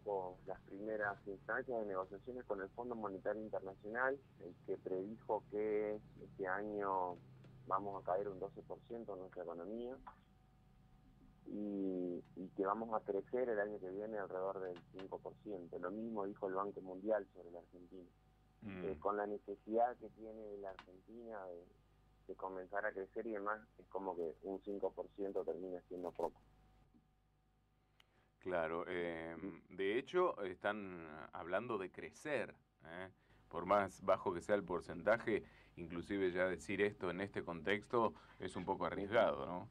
poco las primeras instancias de negociaciones con el Fondo Monetario Internacional, el que predijo que este año vamos a caer un 12% en nuestra economía y que vamos a crecer el año que viene alrededor del 5%. Lo mismo dijo el Banco Mundial sobre la Argentina. Con la necesidad que tiene la Argentina de comenzar a crecer y demás, es como que un 5% termina siendo poco. Claro, de hecho están hablando de crecer, ¿eh? Por más bajo que sea el porcentaje, inclusive ya decir esto en este contexto es un poco arriesgado, ¿no?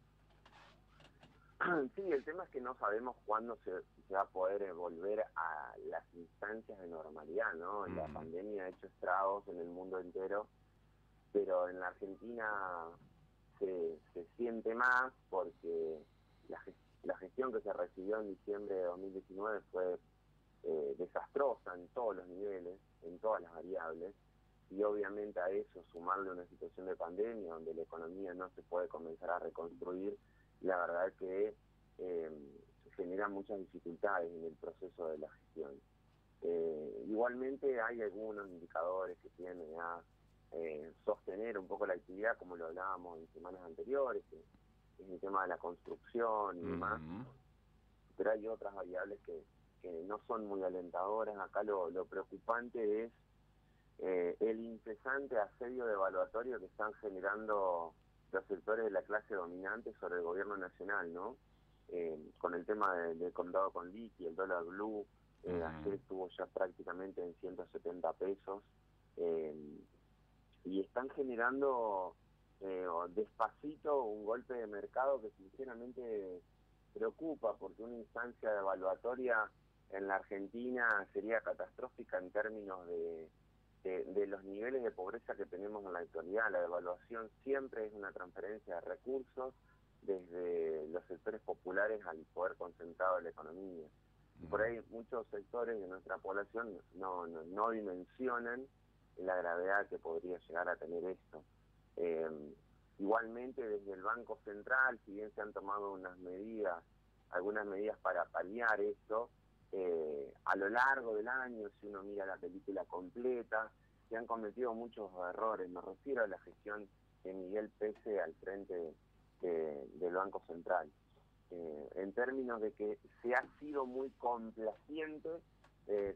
Sí, el tema es que no sabemos cuándo se va a poder volver a las instancias de normalidad, ¿no? La pandemia ha hecho estragos en el mundo entero, pero en la Argentina se siente más porque la gestión que se recibió en diciembre de 2019 fue desastrosa en todos los niveles, en todas las variables, y obviamente a eso sumarle una situación de pandemia donde la economía no se puede comenzar a reconstruir, la verdad que genera muchas dificultades en el proceso de la gestión. Igualmente hay algunos indicadores que tienden a sostener un poco la actividad, como lo hablábamos en semanas anteriores, que es el tema de la construcción y demás, pero hay otras variables que no son muy alentadoras. Acá lo preocupante es el incesante asedio devaluatorio que están generando los sectores de la clase dominante sobre el gobierno nacional, ¿no? Con el tema del condado con liqui, el dólar blue, ayer estuvo ya prácticamente en 170 pesos, y están generando despacito un golpe de mercado que sinceramente preocupa, porque una instancia devaluatoria en la Argentina sería catastrófica en términos de los niveles de pobreza que tenemos en la actualidad. La devaluación siempre es una transferencia de recursos desde los sectores populares al poder concentrado de la economía. Y por ahí muchos sectores de nuestra población no dimensionan la gravedad que podría llegar a tener esto. Igualmente desde el Banco Central, si bien se han tomado algunas medidas para paliar esto, a lo largo del año, si uno mira la película completa, se han cometido muchos errores. Me refiero a la gestión de Miguel Pese al frente del Banco Central, en términos de que se ha sido muy complaciente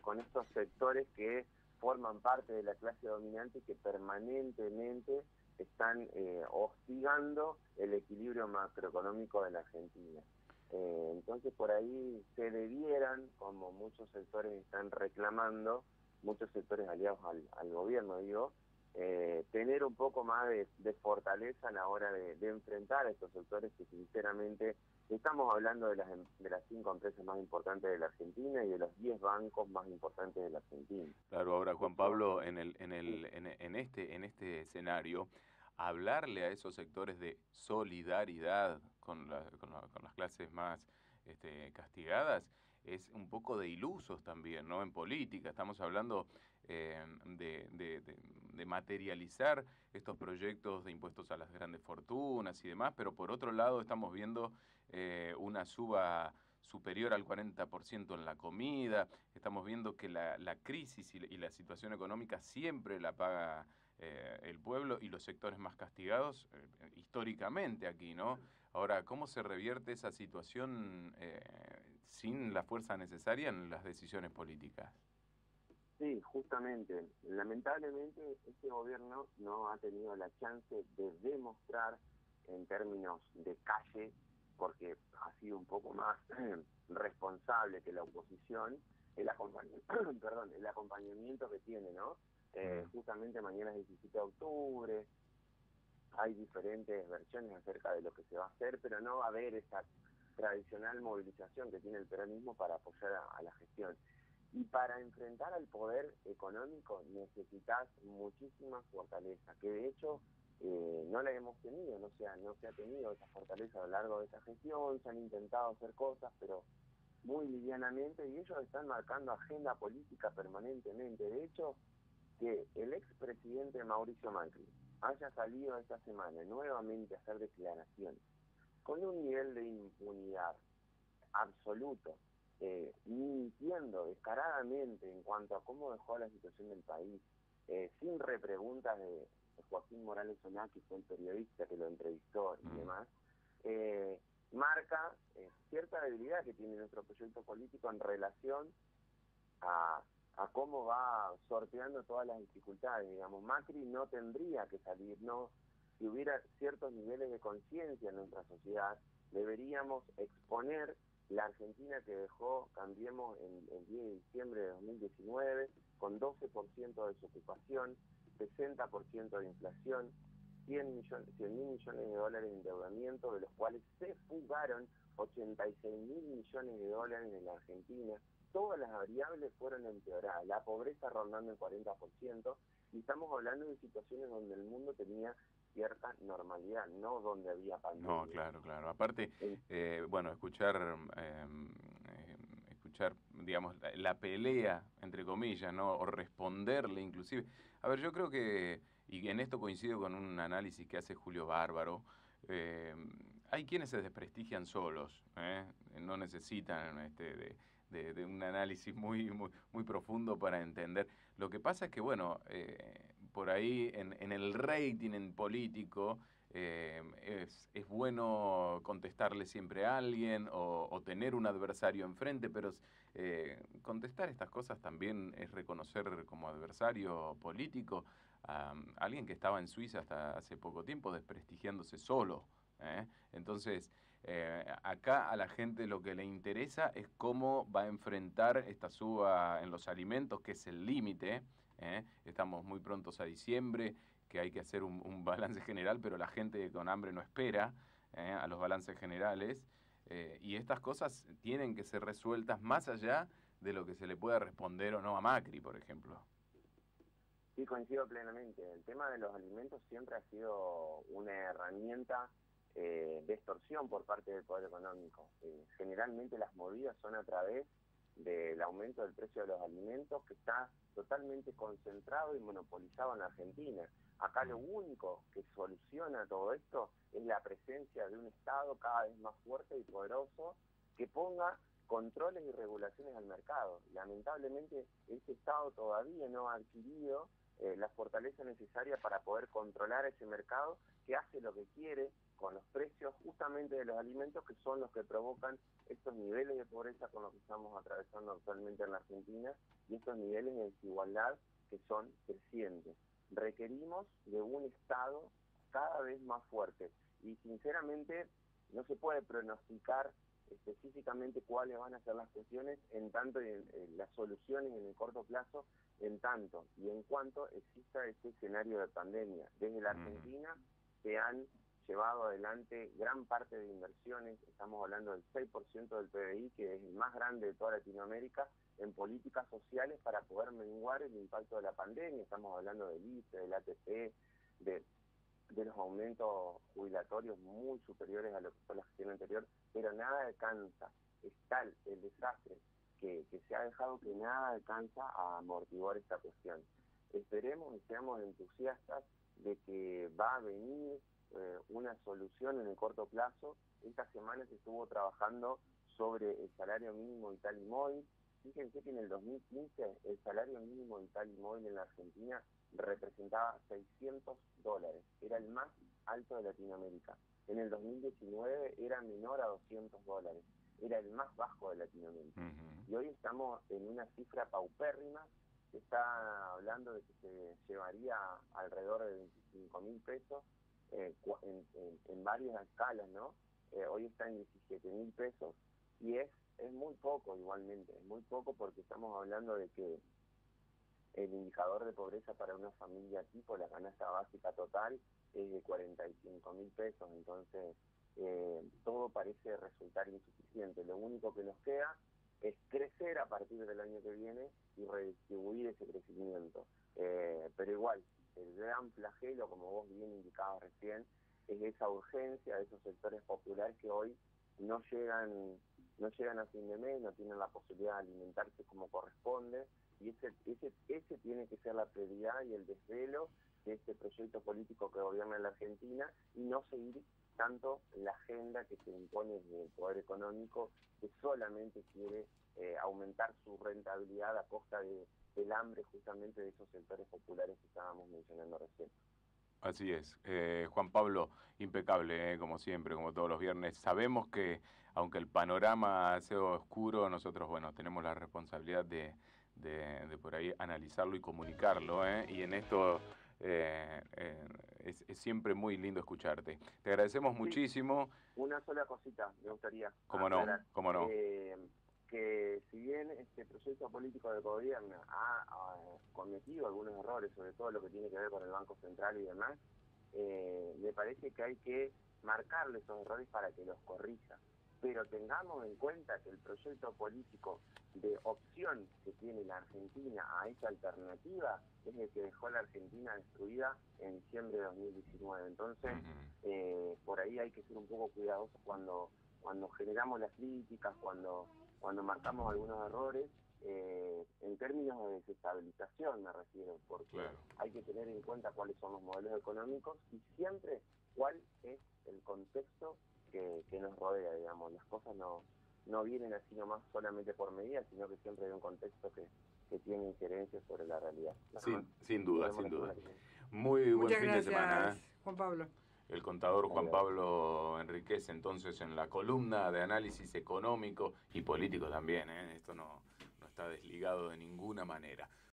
con estos sectores que forman parte de la clase dominante y que permanentemente están hostigando el equilibrio macroeconómico de la Argentina. Entonces por ahí se debieran, como muchos sectores están reclamando, muchos sectores aliados al gobierno, digo, tener un poco más de fortaleza a la hora de enfrentar a estos sectores que sinceramente estamos hablando de las 5 empresas más importantes de la Argentina y de los 10 bancos más importantes de la Argentina. Claro, ahora Juan Pablo, en este escenario, hablarle a esos sectores de solidaridad con las clases más castigadas es un poco de ilusos también, ¿no? En política estamos hablando de materializar estos proyectos de impuestos a las grandes fortunas y demás, pero por otro lado estamos viendo una suba superior al 40% en la comida, estamos viendo que la crisis y la situación económica siempre la paga el pueblo y los sectores más castigados históricamente aquí, ¿no? Ahora, ¿cómo se revierte esa situación sin la fuerza necesaria en las decisiones políticas? Sí, justamente. Lamentablemente este gobierno no ha tenido la chance de demostrar en términos de calle, porque ha sido un poco más responsable que la oposición, perdón, el acompañamiento que tiene, ¿no? Justamente mañana es 17 de octubre, hay diferentes versiones acerca de lo que se va a hacer, pero no va a haber esa tradicional movilización que tiene el peronismo para apoyar a la gestión. Y para enfrentar al poder económico necesitas muchísima fortaleza, que de hecho no la hemos tenido, no se ha tenido esa fortaleza a lo largo de esta gestión. Se han intentado hacer cosas, pero muy livianamente, y ellos están marcando agenda política permanentemente. De hecho, que el expresidente Mauricio Macri haya salido esta semana nuevamente a hacer declaraciones con un nivel de impunidad absoluto, mintiendo descaradamente en cuanto a cómo dejó la situación del país, sin repreguntas de Joaquín Morales Solá, que fue el periodista que lo entrevistó y demás, marca cierta debilidad que tiene nuestro proyecto político en relación a, a cómo va sorteando todas las dificultades. Digamos, Macri no tendría que salir, no, si hubiera ciertos niveles de conciencia en nuestra sociedad, deberíamos exponer la Argentina que dejó Cambiemos el 10 de diciembre de 2019, con 12% de desocupación, 60% de inflación, 100 mil millones de dólares de endeudamiento, de los cuales se fugaron 86 mil millones de dólares en la Argentina. Todas las variables fueron empeoradas, la pobreza rondando el 40%, y estamos hablando de situaciones donde el mundo tenía cierta normalidad, no donde había pandemia. No, claro, claro. Aparte, bueno, escuchar, digamos, la pelea, entre comillas, ¿no? O responderle inclusive. A ver, yo creo que, y en esto coincido con un análisis que hace Julio Bárbaro, hay quienes se desprestigian solos, ¿eh? No necesitan de un análisis muy profundo para entender. Lo que pasa es que, bueno, por ahí en el rating en político es bueno contestarle siempre a alguien o tener un adversario enfrente, pero contestar estas cosas también es reconocer como adversario político a alguien que estaba en Suiza hasta hace poco tiempo desprestigiándose solo. Entonces, acá a la gente lo que le interesa es cómo va a enfrentar esta suba en los alimentos, que es el límite. Estamos muy prontos a diciembre, que hay que hacer un balance general, pero la gente con hambre no espera a los balances generales. Y estas cosas tienen que ser resueltas más allá de lo que se le pueda responder o no a Macri, por ejemplo. Sí, coincido plenamente. El tema de los alimentos siempre ha sido una herramienta de extorsión por parte del poder económico. Generalmente las movidas son a través del aumento del precio de los alimentos, que está totalmente concentrado y monopolizado en la Argentina. Acá lo único que soluciona todo esto es la presencia de un Estado cada vez más fuerte y poderoso que ponga controles y regulaciones al mercado. Lamentablemente, este Estado todavía no ha adquirido la fortaleza necesaria para poder controlar ese mercado, que hace lo que quiere con los precios justamente de los alimentos, que son los que provocan estos niveles de pobreza con los que estamos atravesando actualmente en la Argentina y estos niveles de desigualdad que son crecientes. Requerimos de un Estado cada vez más fuerte y sinceramente no se puede pronosticar específicamente cuáles van a ser las cuestiones en tanto las soluciones en el corto plazo, en tanto y en cuanto exista este escenario de pandemia. Desde la Argentina se han llevado adelante gran parte de inversiones, estamos hablando del 6% del PBI, que es el más grande de toda Latinoamérica, en políticas sociales para poder menguar el impacto de la pandemia. Estamos hablando del ICE, del ATP, de los aumentos jubilatorios muy superiores a lo que fue la gestión anterior, pero nada alcanza. Es tal el desastre que se ha dejado que nada alcanza a amortiguar esta cuestión. Esperemos y seamos entusiastas de que va a venir una solución en el corto plazo. Esta semana se estuvo trabajando sobre el salario mínimo vital y móvil. Fíjense que en el 2015 el salario mínimo vital y móvil en la Argentina representaba $600, era el más alto de Latinoamérica. En el 2019 era menor a $200, era el más bajo de Latinoamérica. Y hoy estamos en una cifra paupérrima, se está hablando de que se llevaría alrededor de 25.000 pesos en varias escalas, ¿no? Hoy está en 17.000 pesos y es muy poco igualmente, es muy poco porque estamos hablando de que el indicador de pobreza para una familia tipo, la canasta básica total, es de 45.000 pesos, entonces todo parece resultar insuficiente. Lo único que nos queda es crecer a partir del año que viene y redistribuir ese crecimiento. Pero igual, el gran flagelo, como vos bien indicabas recién, es esa urgencia de esos sectores populares que hoy no llegan a fin de mes, no tienen la posibilidad de alimentarse como corresponde, y ese tiene que ser la prioridad y el desvelo de este proyecto político que gobierna en la Argentina, y no seguir tanto la agenda que se impone desde el poder económico, que solamente quiere aumentar su rentabilidad a costa del hambre justamente de esos sectores populares que estábamos mencionando recién. Así es. Juan Pablo, impecable, como siempre, como todos los viernes. Sabemos que, aunque el panorama sea oscuro, nosotros, bueno, tenemos la responsabilidad de por ahí analizarlo y comunicarlo, ¿eh? Y en esto es siempre muy lindo escucharte. Te agradecemos muchísimo. Una sola cosita me gustaría ¿Cómo no? aclarar. ¿Cómo no? Que si bien este proyecto político de gobierno ha cometido algunos errores, sobre todo lo que tiene que ver con el Banco Central y demás, me parece que hay que marcarle esos errores para que los corrija. Pero tengamos en cuenta que el proyecto político de opción que tiene la Argentina a esa alternativa es el que dejó a la Argentina destruida en diciembre de 2019. Entonces, por ahí hay que ser un poco cuidadosos cuando generamos las críticas, cuando marcamos algunos errores, en términos de desestabilización me refiero, porque hay que tener en cuenta cuáles son los modelos económicos y siempre cuál es el contexto que nos rodea, digamos. Las cosas no vienen así nomás solamente por medida, sino que siempre hay un contexto que tiene injerencias sobre la realidad. Sin duda, sin duda. Muy buen fin de semana. Juan Pablo. El contador Juan Pablo Enríquez, entonces, en la columna de análisis económico y político también, ¿eh? Esto no está desligado de ninguna manera.